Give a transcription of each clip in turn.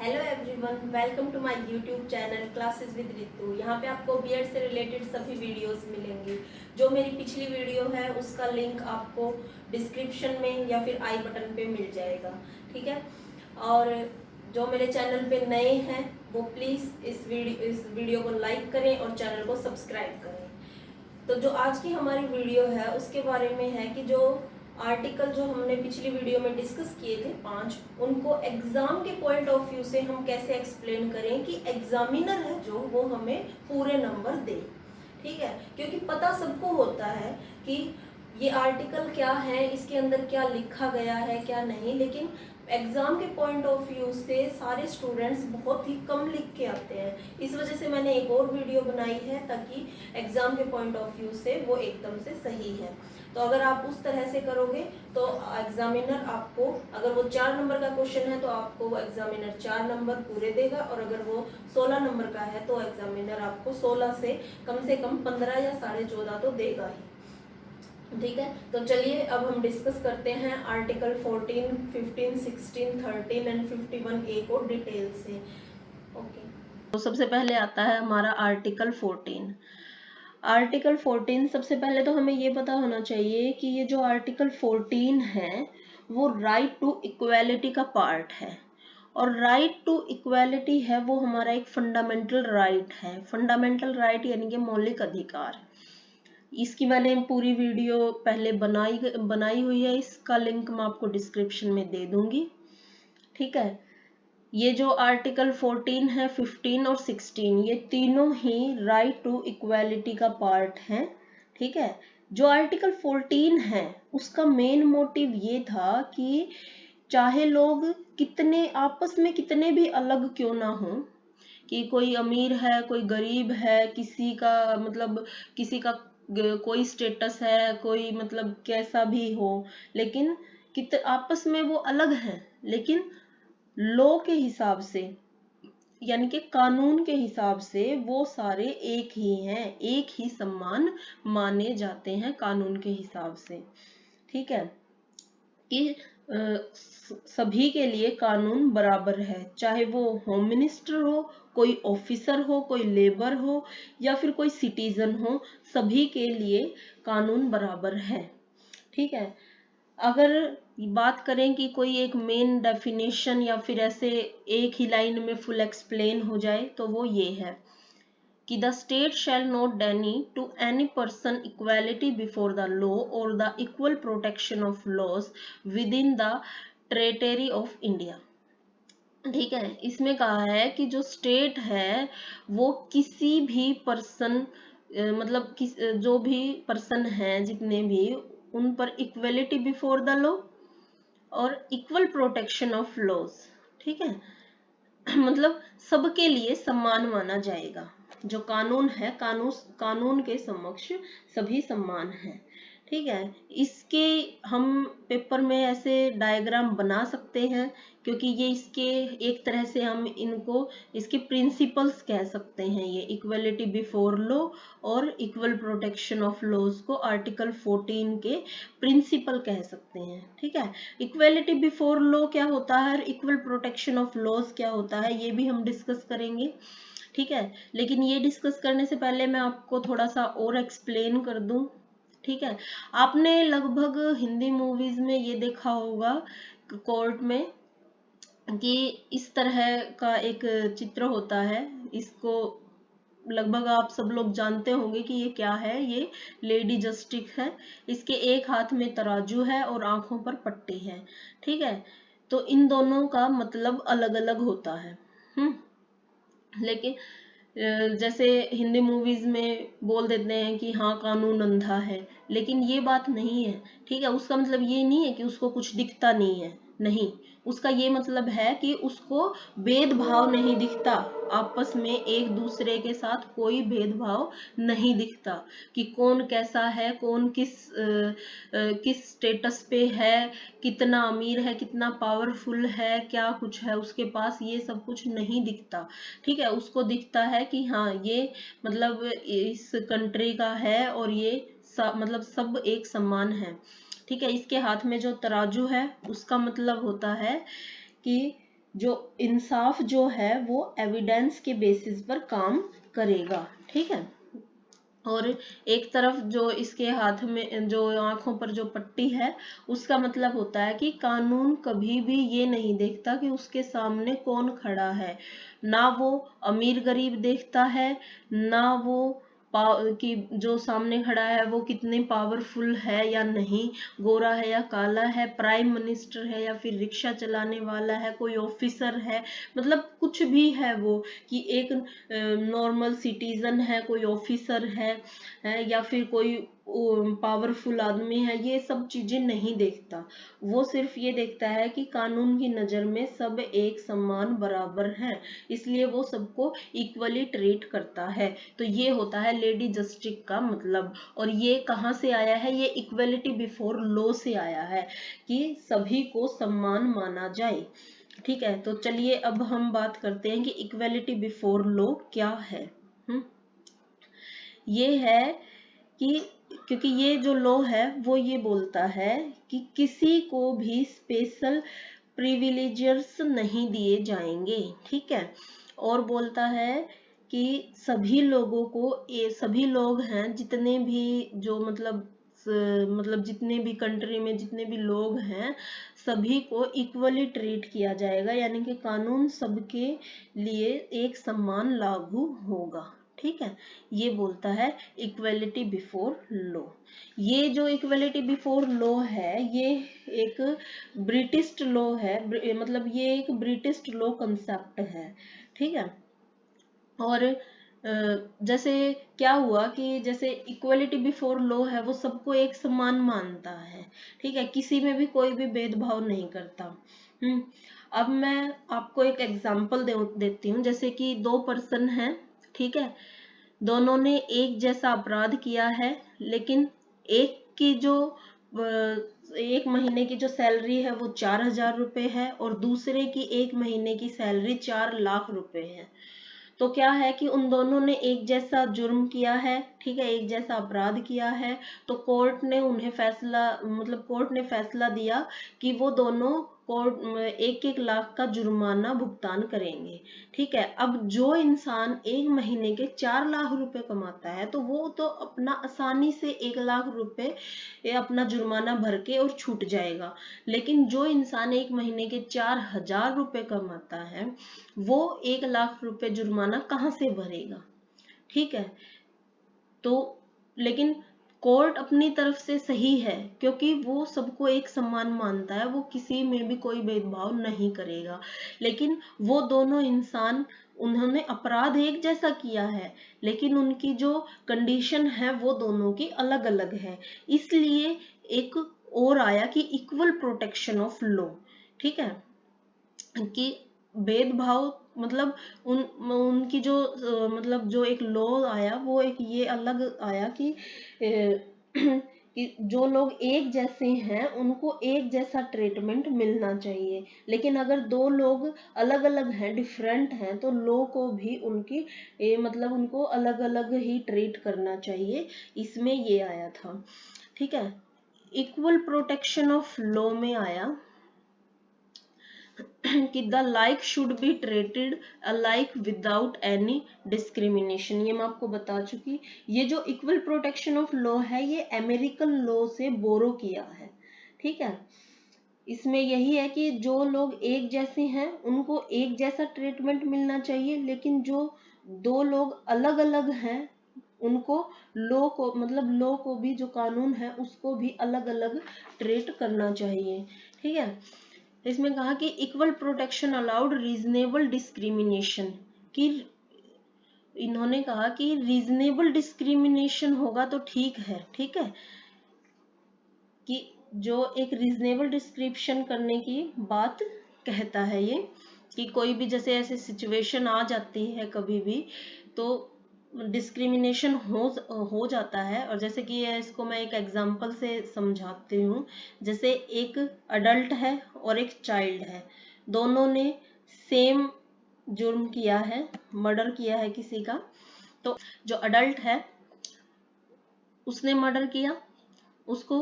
Hello everyone, welcome to my YouTube channel classes with Ritu. यहाँ पे आपको बीएड से रिलेटेड सभी वीडियोस मिलेंगी। जो मेरी पिछली वीडियो है उसका लिंक आपको डिस्क्रिप्शन में या फिर आई बटन पे मिल जाएगा, ठीक है। और जो मेरे चैनल पे नए हैं वो प्लीज़ इस वीडियो को लाइक करें और चैनल को सब्सक्राइब करें। तो जो आज की हमारी वीडियो है उसके बारे में है कि जो आर्टिकल जो हमने पिछली वीडियो में डिस्कस किए थे 5, उनको एग्जाम के पॉइंट ऑफ व्यू से हम कैसे एक्सप्लेन करें कि एग्जामिनर है जो वो हमें पूरे नंबर दे, ठीक है। क्योंकि पता सबको होता है कि ये आर्टिकल क्या है, इसके अंदर क्या लिखा गया है क्या नहीं, लेकिन एग्जाम के पॉइंट ऑफ व्यू से सारे स्टूडेंट्स बहुत ही कम लिख के आते हैं। इस वजह से मैंने एक और वीडियो बनाई है ताकि एग्जाम के पॉइंट ऑफ व्यू से वो एकदम से सही है। तो अगर आप उस तरह से करोगे तो एग्जामिनर आपको, अगर वो 4 नंबर का क्वेश्चन है तो आपको वो एग्जामिनर 4 नंबर पूरे देगा, और अगर वो 16 नंबर का है तो एग्जामिनर आपको 16 से कम 15 या 14.5 तो देगा ही, ठीक है। तो चलिए अब हम डिस्कस करते हैं आर्टिकल 14, 15, 16, 13 एंड 51 ए को डिटेल से। ओके, तो सबसे पहले आता है हमारा आर्टिकल 14। आर्टिकल 14, सबसे पहले तो हमें ये पता होना चाहिए कि ये जो आर्टिकल 14 है वो राइट टू इक्वालिटी का पार्ट है, और राइट टू इक्वालिटी है वो हमारा एक फंडामेंटल राइट है। फंडामेंटल राइट यानी कि मौलिक अधिकार। इसकी मैंने पूरी वीडियो पहले बनाई हुई है, इसका लिंक मैं आपको डिस्क्रिप्शन में दे दूंगी, ठीक है। ये जो आर्टिकल 14 है, 15 और 16, ये तीनों ही राइट टू इक्वालिटी का पार्ट है, ठीक है। जो आर्टिकल 14 है उसका मेन मोटिव ये था कि चाहे लोग कितने आपस में कितने भी अलग क्यों ना हो, कि कोई अमीर है कोई गरीब है, किसी का मतलब किसी का कोई स्टेटस है, कोई मतलब कैसा भी हो, लेकिन आपस में वो अलग हैं, लेकिन लॉ के हिसाब से यानी कि कानून के हिसाब से वो सारे एक ही हैं, एक ही समान माने जाते हैं कानून के हिसाब से, ठीक है। कि सभी के लिए कानून बराबर है, चाहे वो होम मिनिस्टर हो, कोई ऑफिसर हो, कोई लेबर हो या फिर कोई सिटीजन हो, सभी के लिए कानून बराबर है, ठीक है। अगर बात करें कि कोई एक मेन डेफिनेशन या फिर ऐसे एक ही लाइन में फुल एक्सप्लेन हो जाए तो वो ये है कि the state shall not deny to any person equality before the law or the equal protection of laws within the territory of India, ठीक है। इसमें कहा है कि जो स्टेट है वो किसी भी पर्सन मतलब जो भी पर्सन है जितने भी, उन पर इक्वलिटी बिफोर द लॉ और इक्वल प्रोटेक्शन ऑफ लॉज, ठीक है। मतलब सबके लिए समान माना जाएगा। जो कानून है, कानून के समक्ष सभी समान हैं, ठीक है। इसके हम पेपर में ऐसे डायग्राम बना सकते हैं, क्योंकि ये इसके एक तरह से हम इनको इसके प्रिंसिपल्स कह सकते हैं। ये इक्वलिटी बिफोर लॉ और इक्वल प्रोटेक्शन ऑफ लॉज को आर्टिकल 14 के प्रिंसिपल कह सकते हैं, ठीक है। इक्वलिटी बिफोर लॉ क्या होता है, इक्वल प्रोटेक्शन ऑफ लॉज क्या होता है, ये भी हम डिस्कस करेंगे, ठीक है। लेकिन ये डिस्कस करने से पहले मैं आपको थोड़ा सा और एक्सप्लेन कर दूं, ठीक है। आपने लगभग हिंदी मूवीज में ये देखा होगा कोर्ट में कि इस तरह का एक चित्र होता है, इसको लगभग आप सब लोग जानते होंगे कि ये क्या है। ये लेडी जस्टिस है, इसके एक हाथ में तराजू है और आंखों पर पट्टी है, ठीक है। तो इन दोनों का मतलब अलग अलग होता है, लेकिन जैसे हिंदी मूवीज में बोल देते हैं कि हाँ कानून अंधा है, लेकिन ये बात नहीं है, ठीक है। उसका मतलब ये नहीं है कि उसको कुछ दिखता नहीं है, नहीं, उसका ये मतलब है कि उसको भेदभाव नहीं दिखता, आपस में एक दूसरे के साथ कोई भेदभाव नहीं दिखता कि कौन कैसा है, कौन किस स्टेटस पे है, कितना अमीर है, कितना पावरफुल है, क्या कुछ है उसके पास, ये सब कुछ नहीं दिखता, ठीक है। उसको दिखता है कि हाँ ये मतलब इस कंट्री का है और ये मतलब सब एक समान है, ठीक है। इसके हाथ में जो तराजू है उसका मतलब होता है कि जो इंसाफ जो है वो एविडेंस के बेसिस पर काम करेगा। ठीक है। और एक तरफ जो इसके हाथ में जो आंखों पर जो पट्टी है, उसका मतलब होता है कि कानून कभी भी ये नहीं देखता कि उसके सामने कौन खड़ा है, ना वो अमीर गरीब देखता है, ना वो कि जो सामने खड़ा है वो कितने पावरफुल है या नहीं, गोरा है या काला है, प्राइम मिनिस्टर है या फिर रिक्शा चलाने वाला है, कोई ऑफिसर है, मतलब कुछ भी है वो, कि एक नॉर्मल सिटीजन है, कोई ऑफिसर है या फिर कोई पावरफुल आदमी है, ये सब चीजें नहीं देखता। वो सिर्फ ये देखता है कि कानून की नजर में सब एक समान बराबर हैं, इसलिए वो सबको इक्वली ट्रीट करता है। तो ये होता है लेडी जस्टिस का मतलब। और ये कहाँ से आया है? ये इक्वलिटी बिफोर लॉ से आया है, कि सभी को समान माना जाए। ठीक है, तो चलिए अब हम बात करते हैं कि इक्वलिटी बिफोर लॉ क्या है। ये है कि क्योंकि ये जो लॉ है वो ये बोलता है कि किसी को भी स्पेशल प्रिविलेजेस नहीं दिए जाएंगे। ठीक है। और बोलता है कि सभी लोगों को, ये सभी लोग हैं जितने भी जो मतलब जितने भी कंट्री में जितने भी लोग हैं, सभी को इक्वली ट्रीट किया जाएगा, यानी कि कानून सबके लिए एक समान लागू होगा। ठीक है। ये बोलता है इक्वलिटी बिफोर लॉ। ये जो इक्वलिटी बिफोर लॉ है, ये एक ब्रिटिश लॉ है, मतलब ये एक ब्रिटिश लॉ कंसेप्ट है। ठीक है। और जैसे क्या हुआ कि जैसे इक्वलिटी बिफोर लॉ है, वो सबको एक समान मानता है। ठीक है, किसी में भी कोई भी भेदभाव नहीं करता। अब मैं आपको एक एग्जांपल देती हूँ। जैसे कि दो पर्सन हैं, ठीक है, दोनों ने एक जैसा अपराध किया है, लेकिन एक की जो एक महीने की जो सैलरी है वो 4,000 रुपये है, और दूसरे की एक महीने की सैलरी 4 लाख रुपए है। तो क्या है कि उन दोनों ने एक जैसा जुर्म किया है, ठीक है, एक जैसा अपराध किया है। तो कोर्ट ने उन्हें फैसला, मतलब कोर्ट ने फैसला दिया कि वो दोनों कोर्ट 1-1 लाख का जुर्माना भुगतान करेंगे। ठीक है। अब जो इंसान एक महीने के 4 लाख रुपए कमाता है, तो वो तो अपना आसानी से 1 लाख रुपए अपना जुर्माना भर के और छूट जाएगा। लेकिन जो इंसान एक महीने के 4,000 रुपए कमाता है, वो 1 लाख रुपए जुर्माना कहाँ से भरेगा? ठीक है। तो लेकिन कोर्ट अपनी तरफ से सही है, क्योंकि वो सबको एक समान मानता है, वो किसी में भी कोई भेदभाव नहीं करेगा। लेकिन वो दोनों इंसान, उन्होंने अपराध एक जैसा किया है, लेकिन उनकी जो कंडीशन है वो दोनों की अलग अलग है। इसलिए एक और आया कि इक्वल प्रोटेक्शन ऑफ लॉ। ठीक है, कि भेदभाव, मतलब उनकी जो मतलब जो एक लॉ आया, वो एक ये अलग आया कि कि जो लोग एक जैसे हैं उनको एक जैसा ट्रीटमेंट मिलना चाहिए। लेकिन अगर दो लोग अलग अलग हैं, डिफरेंट हैं, तो लॉ को भी उनकी मतलब उनको अलग अलग ही ट्रीट करना चाहिए। इसमें ये आया था। ठीक है। इक्वल प्रोटेक्शन ऑफ लॉ में आया कि the like should be treated alike without any discrimination. ये मैं आपको बता चुकी। ये जो इक्वल प्रोटेक्शन ऑफ लॉ है, ये अमेरिकन लॉ से बोरो किया है। ठीक है। इसमें यही है कि जो लोग एक जैसे हैं उनको एक जैसा ट्रीटमेंट मिलना चाहिए, लेकिन जो दो लोग अलग अलग हैं उनको लॉ को, मतलब लॉ को भी, जो कानून है उसको भी अलग अलग ट्रीट करना चाहिए। ठीक है। इसमें कहा कि equal protection allowed reasonable discrimination, कि इन्होंने कहा कि रीजनेबल डिस्क्रिमिनेशन होगा तो ठीक है। ठीक है, कि जो एक रीजनेबल डिस्क्रिप्शन करने की बात कहता है ये, कि कोई भी जैसे ऐसे सिचुएशन आ जाती है कभी भी, तो डिस्क्रिमिनेशन हो जाता है। और जैसे कि इसको मैं एक एग्जांपल से समझाती हूँ। जैसे एक अडल्ट है और एक चाइल्ड है, दोनों ने सेम जुर्म किया है, मर्डर किया है किसी का। तो जो अडल्ट है उसने मर्डर किया, उसको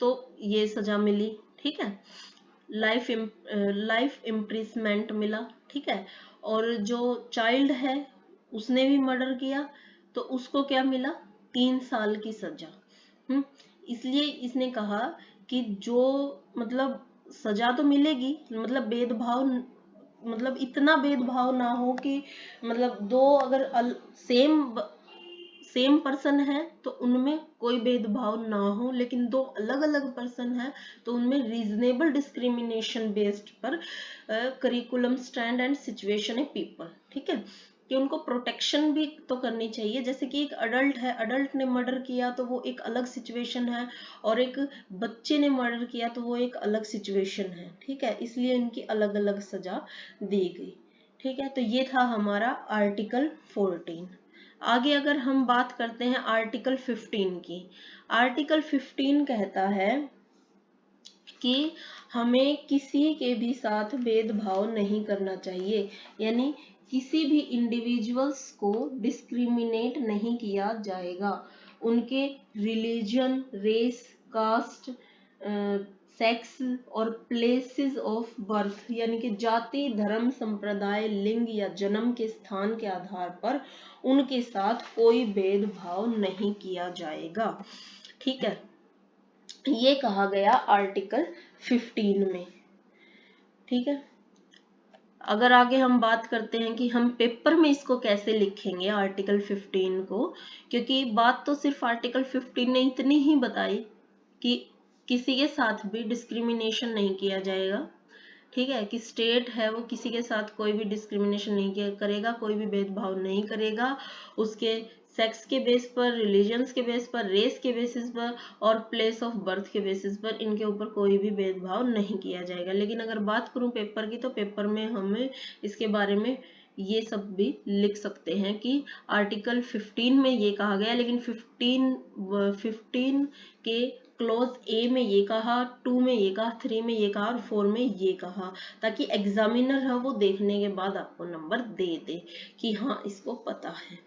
तो ये सजा मिली। ठीक है। लाइफ इम्प्रिजमेंट मिला, ठीक है। और जो चाइल्ड है उसने भी मर्डर किया तो उसको क्या मिला, 3 साल की सजा। इसलिए इसने कहा कि जो मतलब सजा तो मिलेगी, मतलब भेदभाव, मतलब इतना भेदभाव ना हो कि मतलब दो अगर सेम पर्सन है तो उनमें कोई भेदभाव ना हो, लेकिन दो अलग अलग पर्सन है तो उनमें रीजनेबल डिस्क्रिमिनेशन बेस्ड पर करिकुलम स्टैंड एंड सिचुएशन है पीपल, ठीक है, कि उनको प्रोटेक्शन भी तो करनी चाहिए। जैसे कि एक अडल्ट है, अडल्ट ने मर्डर किया तो वो एक अलग सिचुएशन है, और एक बच्चे ने मर्डर किया तो वो एक अलग सिचुएशन है, ठीक है, इसलिए इनकी अलग अलग सजा दी गई, ठीक है। तो ये था हमारा आर्टिकल 14। आगे अगर हम बात करते हैं आर्टिकल 15 की, आर्टिकल 15 कहता है कि हमें किसी के भी साथ भेदभाव नहीं करना चाहिए, यानी किसी भी इंडिविजुअल्स को डिस्क्रिमिनेट नहीं किया जाएगा, उनके रिलीजन, रेस, कास्ट, सेक्स और प्लेसेस ऑफ बर्थ यानी कि जाति, धर्म, संप्रदाय, लिंग या जन्म के स्थान के आधार पर उनके साथ कोई भेदभाव नहीं किया जाएगा, ठीक है। ये कहा गया आर्टिकल 15 में, ठीक है। अगर आगे हम बात करते हैं कि हम पेपर में इसको कैसे लिखेंगे आर्टिकल 15 को, क्योंकि बात तो सिर्फ आर्टिकल 15 ने इतनी ही बताई कि किसी के साथ भी डिस्क्रिमिनेशन नहीं किया जाएगा, ठीक है, कि स्टेट है वो किसी के साथ कोई भी डिस्क्रिमिनेशन नहीं करेगा, कोई भी भेदभाव नहीं करेगा, उसके सेक्स के बेस पर, रिलीजन्स के बेस पर, रेस के बेसिस पर और प्लेस ऑफ बर्थ के बेसिस पर इनके ऊपर कोई भी भेदभाव नहीं किया जाएगा। लेकिन अगर बात करूं पेपर की, तो पेपर में हमें इसके बारे में ये सब भी लिख सकते हैं कि आर्टिकल 15 में ये कहा गया, लेकिन 15 के क्लोज ए में ये कहा, 2 में ये कहा, 3 में ये कहा और 4 में ये कहा, ताकि एग्जामिनर है वो देखने के बाद आपको नंबर दे दे कि हाँ इसको पता है।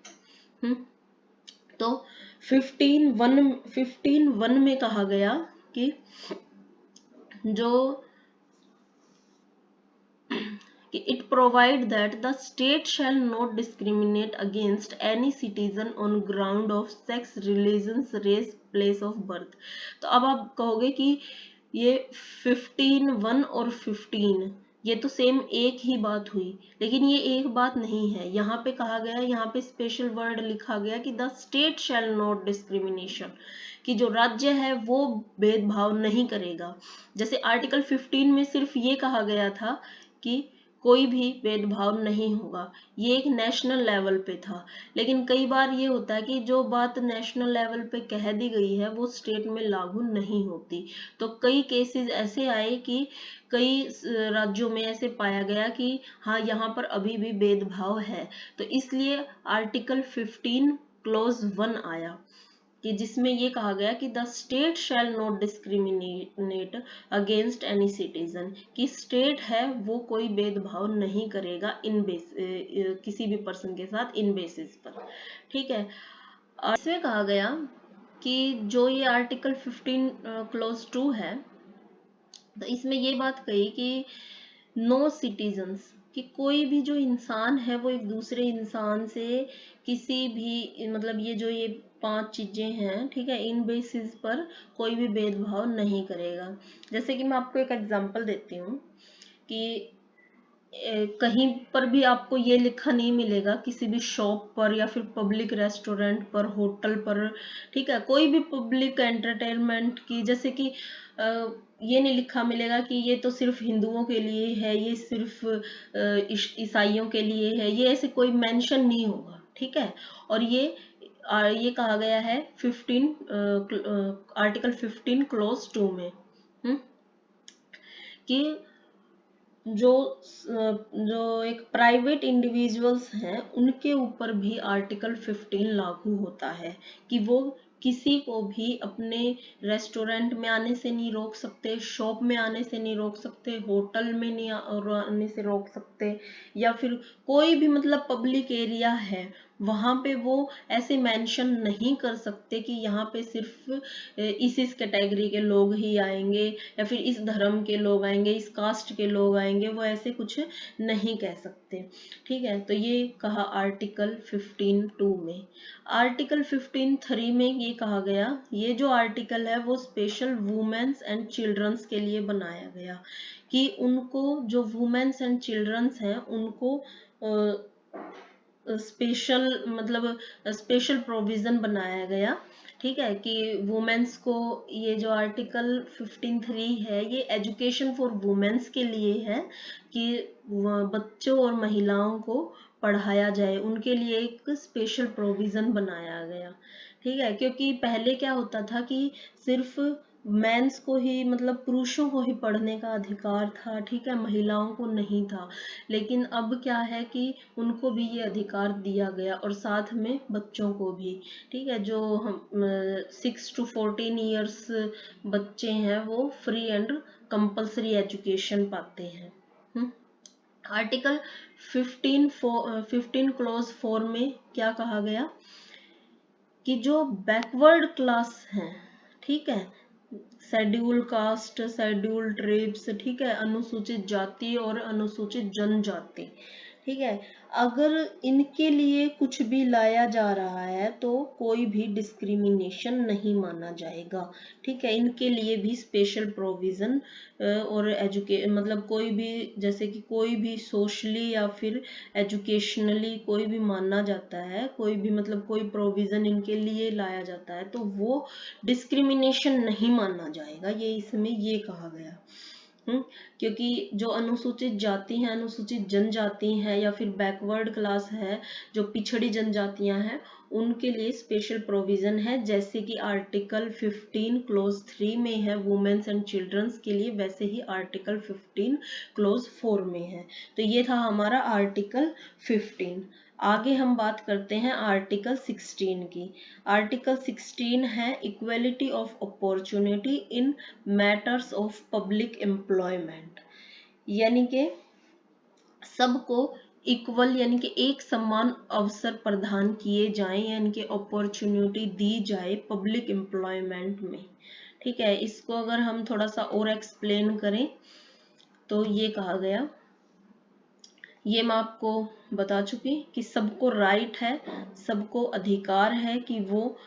तो 15(1) में कहा गया कि जो it provide that the state shall not discriminate against any citizen on ground of sex, religions, race, place of birth। तो अब आप कहोगे कि ये 15(1) और 15 ये तो सेम एक ही बात हुई, लेकिन ये एक बात नहीं है। यहाँ पे कहा गया, यहाँ पे स्पेशल वर्ड लिखा गया कि the state shall not discrimination, कि जो राज्य है वो भेदभाव नहीं करेगा। जैसे आर्टिकल 15 में सिर्फ ये कहा गया था कि कोई भी भेदभाव नहीं होगा, ये एक नेशनल लेवल पे था, लेकिन कई बार ये होता है कि जो बात नेशनल लेवल पे कह दी गई है वो स्टेट में लागू नहीं होती। तो कई केसेस ऐसे आए कि कई राज्यों में ऐसे पाया गया कि हाँ यहाँ पर अभी भी भेदभाव है, तो इसलिए आर्टिकल 15 क्लोज 1 आया कि जिसमें ये कहा गया कि the state shall not discriminate against any citizen, कि स्टेट है वो कोई भेदभाव नहीं करेगा किसी भी पर्सन के साथ इन बेसिस पर, ठीक है। इसमें कहा गया कि जो ये आर्टिकल 15 क्लोज 2 है, तो इसमें ये बात कही कि नो सिटीजन्स, कि कोई भी जो इंसान है वो एक दूसरे इंसान से किसी भी मतलब ये 5 चीजें हैं, ठीक है, इन बेसिस पर कोई भी भेदभाव नहीं करेगा। जैसे कि मैं आपको एक एग्जांपल देती हूँ कि कहीं पर भी आपको ये लिखा नहीं मिलेगा किसी भी शॉप पर या फिर पब्लिक रेस्टोरेंट पर, होटल पर, ठीक है, कोई भी पब्लिक एंटरटेनमेंट की, जैसे कि ये नहीं लिखा मिलेगा कि ये तो सिर्फ हिंदुओं के लिए है, ये सिर्फ ईसाइयों के लिए है, ये ऐसे कोई मेंशन नहीं होगा, ठीक है। और ये कहा गया है आर्टिकल 15 क्लोज 2 में कि जो एक प्राइवेट इंडिविजुअल्स हैं उनके ऊपर भी आर्टिकल 15 लागू होता है, कि वो किसी को भी अपने रेस्टोरेंट में आने से नहीं रोक सकते, शॉप में आने से नहीं रोक सकते, होटल में नहीं आने से रोक सकते, या फिर कोई भी मतलब पब्लिक एरिया है वहाँ पे वो ऐसे मेंशन नहीं कर सकते कि यहाँ पे सिर्फ इस कैटेगरी के लोग ही आएंगे या फिर इस धर्म के लोग आएंगे, इस कास्ट के लोग आएंगे, वो ऐसे कुछ नहीं कह सकते। ठीक है, तो ये कहा आर्टिकल 15(2) में। आर्टिकल 15(3) में ये कहा गया, ये जो आर्टिकल है वो स्पेशल वुमेन्स एंड चिल्ड्रंस के लिए बनाया गया कि उनको, जो वुमेन्स एंड चिल्ड्रंस हैं, उनको स्पेशल मतलब स्पेशल प्रोविजन बनाया गया। ठीक है, कि वुमेन्स को, ये जो आर्टिकल 15(3) है ये एजुकेशन फॉर वुमेन्स के लिए है कि बच्चों और महिलाओं को पढ़ाया जाए, उनके लिए एक स्पेशल प्रोविजन बनाया गया। ठीक है, क्योंकि पहले क्या होता था कि सिर्फ मेंस को ही, मतलब पुरुषों को ही पढ़ने का अधिकार था। ठीक है, महिलाओं को नहीं था। लेकिन अब क्या है कि उनको भी ये अधिकार दिया गया और साथ में बच्चों को भी। ठीक है, जो हम 6 to 14 ईयर्स बच्चे हैं वो फ्री एंड कंपल्सरी एजुकेशन पाते हैं। आर्टिकल 15 क्लॉज 4 में क्या कहा गया कि जो बैकवर्ड क्लास हैं, ठीक है, शेड्यूल कास्ट, शेड्यूल ट्राइब्स, ठीक है, अनुसूचित जाति और अनुसूचित जनजाति, ठीक है, अगर इनके लिए कुछ भी लाया जा रहा है तो कोई भी डिस्क्रिमिनेशन नहीं माना जाएगा। ठीक है, इनके लिए भी स्पेशल प्रोविजन और मतलब कोई भी, जैसे कि कोई भी सोशली या फिर एजुकेशनली कोई भी माना जाता है, कोई भी मतलब कोई प्रोविजन इनके लिए लाया जाता है तो वो डिस्क्रिमिनेशन नहीं माना जाएगा, ये इसमें ये कहा गया। क्योंकि जो अनुसूचित जाति हैं, अनुसूचित जनजाति हैं या फिर बैकवर्ड क्लास है, जो पिछड़ी जनजातियां हैं, उनके लिए स्पेशल प्रोविजन है, जैसे कि आर्टिकल 15 क्लॉज 3 में है वुमेन्स एंड चिल्ड्रंस के लिए, वैसे ही आर्टिकल 15 क्लॉज 4 में है। तो ये था हमारा आर्टिकल 15। आगे हम बात करते हैं आर्टिकल 16 की। आर्टिकल 16 है equality of opportunity in matters of public employment, यानी कि सबको इक्वल, यानी कि एक समान अवसर प्रदान किए जाएं, यानी कि अपॉर्चुनिटी दी जाए पब्लिक एम्प्लॉयमेंट में। ठीक है, इसको अगर हम थोड़ा सा और एक्सप्लेन करें तो ये कहा गया, ये मैं आपको बता चुकी कि सबको राइट है, सबको अधिकार है कि वो,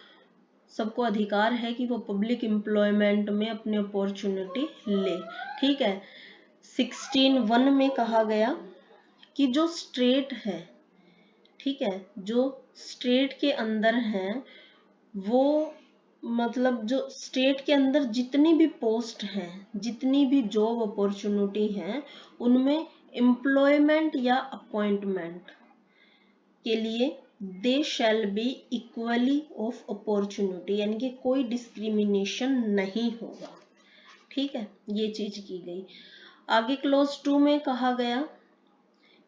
सबको अधिकार है कि वो पब्लिक एम्प्लॉयमेंट में अपनी अपॉर्चुनिटी ले। ठीक है, 16(1) में कहा गया कि जो स्टेट है, ठीक है, जो स्टेट के अंदर है वो, मतलब जो स्टेट के अंदर जितनी भी पोस्ट हैं, जितनी भी जॉब अपॉर्चुनिटी हैं, उनमें एम्प्लॉयमेंट या अपॉइंटमेंट के लिए they shall be equally of opportunity, यानी कि कोई डिस्क्रिमिनेशन नहीं होगा। ठीक है, ये चीज की गई। आगे क्लॉज 2 में कहा गया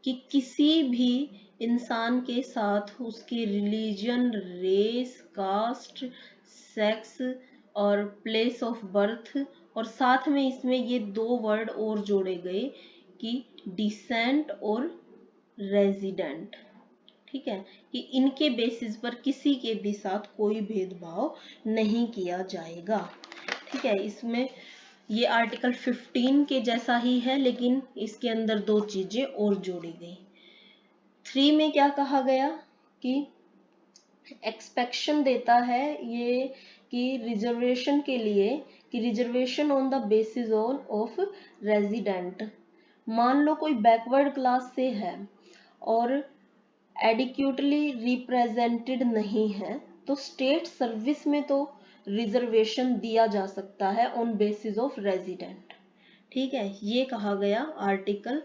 कि किसी भी इंसान के साथ उसकी रिलीजन, रेस, कास्ट, सेक्स और प्लेस ऑफ बर्थ, और साथ में इसमें ये 2 वर्ड और जोड़े गए कि डिसेंट और रेजिडेंट। ठीक है, कि इनके बेसिस पर किसी के भी साथ कोई भेदभाव नहीं किया जाएगा। ठीक है, इसमें ये आर्टिकल 15 के जैसा ही है, लेकिन इसके अंदर 2 चीजें और जोड़ी गई। 3 में क्या कहा गया कि एक्सपेक्शन देता है ये कि रिजर्वेशन के लिए, कि reservation on the basis of resident, मान लो कोई बैकवर्ड क्लास से है और एडिक्यूटली रिप्रेजेंटेड नहीं है, तो स्टेट सर्विस में तो रिजर्वेशन दिया जा सकता है ऑन बेसिस ऑफ रेजिडेंट। ठीक है, ये कहा गया आर्टिकल,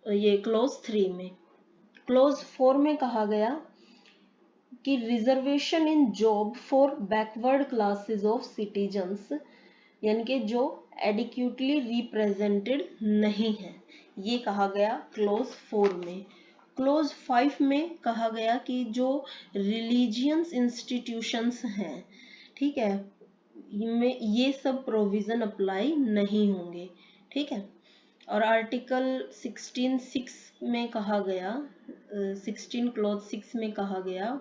ये क्लॉज 3 में। क्लॉज 4 में कहा गया कि reservation in job for backward classes of citizens, यानी कि जो एडिक्यूटली रिप्रेजेंटेड नहीं है, ये कहा गया क्लॉज 4 में। क्लॉज 5 में कहा गया कि जो रिलीजियस इंस्टीट्यूशंस हैं, ठीक है, में ये सब प्रोविजन अप्लाई नहीं होंगे। ठीक है, और आर्टिकल 16(6) में कहा गया 16 क्लॉज 6 में कहा गया,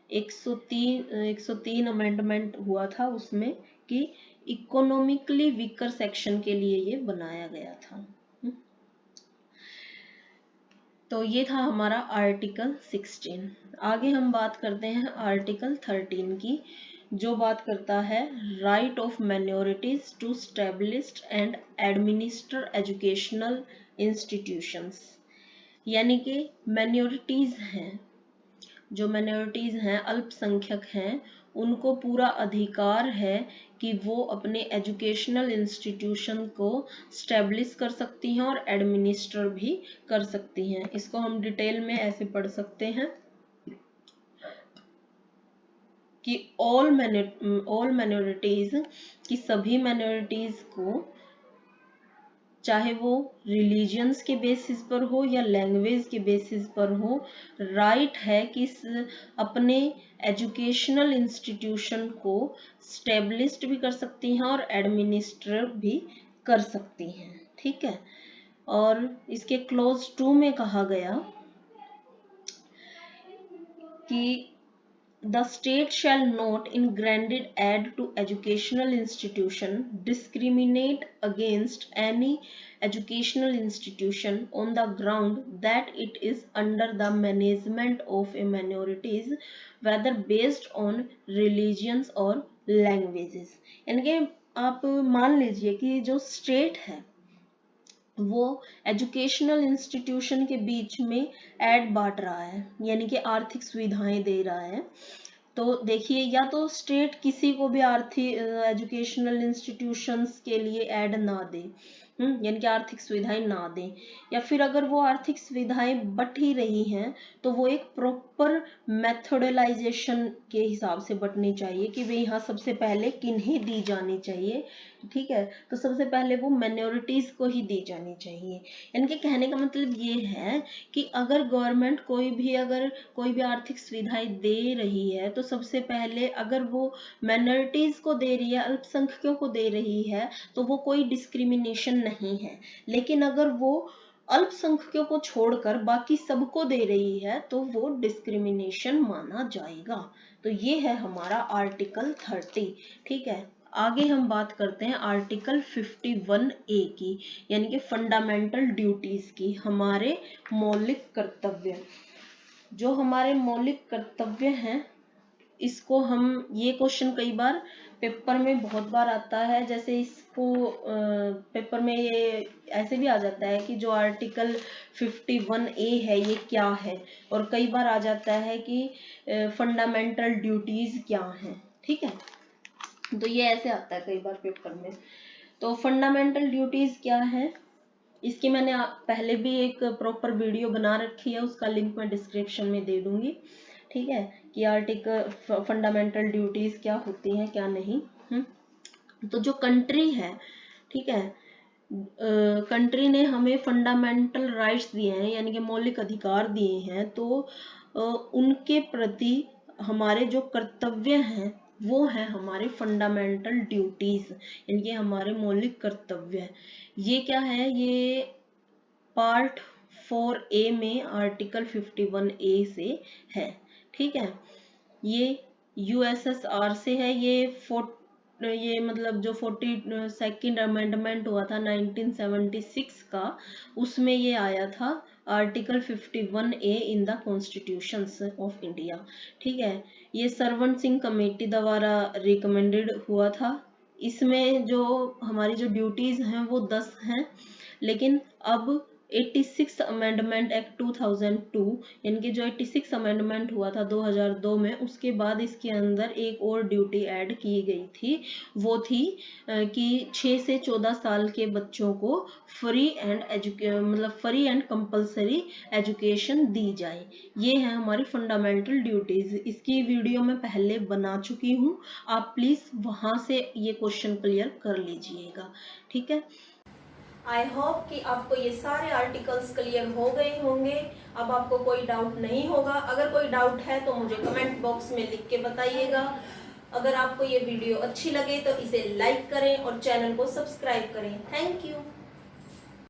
103 अमेंडमेंट हुआ था उसमें कि इकोनॉमिकली वीकर सेक्शन के लिए ये बनाया गया था। तो ये था हमारा आर्टिकल 16। आगे हम बात करते हैं आर्टिकल 13 की, जो बात करता है right of minorities to establish and administer educational institutions. यानी कि माइनॉरिटीज हैं, जो माइनॉरिटीज हैं, अल्पसंख्यक हैं, उनको पूरा अधिकार है कि वो अपने एजुकेशनल इंस्टीट्यूशन को स्टैब्लिश कर सकती हैं और एडमिनिस्टर भी कर सकती हैं। इसको हम डिटेल में ऐसे पढ़ सकते हैं कि ऑल माइनॉरिटीज की सभी माइनॉरिटीज को, चाहे वो रिलीजियंस के बेसिस पर हो या लैंग्वेज के बेसिस पर हो, राइट है कि अपने एजुकेशनल इंस्टीट्यूशन को स्टेब्लिश्ड भी कर सकती हैं और एडमिनिस्टर भी कर सकती हैं। ठीक है। और इसके क्लॉज 2 में कहा गया कि the state shall not in granted aid to educational institution discriminate against any educational institution on the ground that it is under the management of a minorities, whether based on religions or languages। यानी कि आप मान लीजिए कि जो state है वो educational institution के बीच में ऐड बांट रहा है, यानी कि आर्थिक सुविधाएं दे रहा है। तो देखिए, या तो स्टेट किसी को भी आर्थिक एजुकेशनल इंस्टीट्यूशंस के लिए ऐड ना दे, यानी कि आर्थिक सुविधाएं ना दें, या फिर अगर वो आर्थिक सुविधाएं बट ही रही हैं तो वो एक प्रॉपर मेथोडलाइजेशन के हिसाब से बटनी चाहिए कि भाई यहाँ सबसे पहले किन्हें दी जानी चाहिए। ठीक है। तो सबसे पहले वो माइनॉरिटीज को ही दी जानी चाहिए। इनके कहने का मतलब ये है कि अगर गवर्नमेंट कोई भी आर्थिक सुविधाएं दे रही है तो सबसे पहले अगर वो माइनॉरिटीज को दे रही है, अल्पसंख्यकों को दे रही है, तो वो कोई डिस्क्रिमिनेशन नहीं है। लेकिन अगर वो अल्पसंख्यकों को छोड़कर बाकी सबको दे रही है तो वो डिस्क्रिमिनेशन माना जाएगा। तो ये है हमारा आर्टिकल 30। ठीक है। आगे हम बात करते हैं आर्टिकल 51A की, यानी कि फंडामेंटल ड्यूटीज की, हमारे मौलिक कर्तव्य। जो हमारे मौलिक कर्तव्य हैं, इसको हम, ये क्वेश्चन कई बार पेपर में बहुत बार आता है। जैसे इसको पेपर में ये ऐसे भी आ जाता है कि जो आर्टिकल 51A है ये क्या है, और कई बार आ जाता है कि फंडामेंटल ड्यूटीज क्या हैं। ठीक है। तो ये ऐसे आता है कई बार पेपर में। तो फंडामेंटल ड्यूटीज क्या है, इसकी मैंने पहले भी एक प्रॉपर वीडियो बना रखी है, उसका लिंक मैं डिस्क्रिप्शन में दे दूंगी। ठीक है, कि आर्टिकल फंडामेंटल ड्यूटीज क्या होती हैं क्या नहीं। तो जो कंट्री है, ठीक है, कंट्री ने हमें फंडामेंटल राइट्स दिए हैं, यानी कि मौलिक अधिकार दिए हैं, तो उनके प्रति हमारे जो कर्तव्य हैं वो है हमारे फंडामेंटल ड्यूटीज, यानी कि हमारे मौलिक कर्तव्य। ये क्या है, ये पार्ट 4A में आर्टिकल 51A से है। ठीक है। ये USSR से है। ये मतलब जो 42nd अमेंडमेंट हुआ था 1976 का, उसमें ये आया था article 51A in the constitution of India. ठीक है। ये सरवण सिंह कमेटी द्वारा रिकमेंडेड हुआ था। इसमें जो हमारी जो ड्यूटीज हैं वो 10 हैं, लेकिन अब 86 अमेंडमेंट एक्ट 2002, यानी कि जो 86 अमेंडमेंट हुआ था 2002 में, उसके बाद इसके अंदर एक और ड्यूटी ऐड की गई थी। वो थी कि 6 से 14 साल के बच्चों को फ्री एंड कंपलसरी एजुकेशन दी जाए। ये है हमारी फंडामेंटल ड्यूटीज। इसकी वीडियो मैं पहले बना चुकी हूँ, आप प्लीज वहां से ये क्वेश्चन क्लियर कर लीजिएगा। ठीक है। आई होप कि आपको ये सारे आर्टिकल्स क्लियर हो गए होंगे। अब आपको कोई डाउट नहीं होगा। अगर कोई डाउट है तो मुझे कमेंट बॉक्स में लिख के बताइएगा। अगर आपको ये वीडियो अच्छी लगे तो इसे लाइक करें और चैनल को सब्सक्राइब करें। Thank you.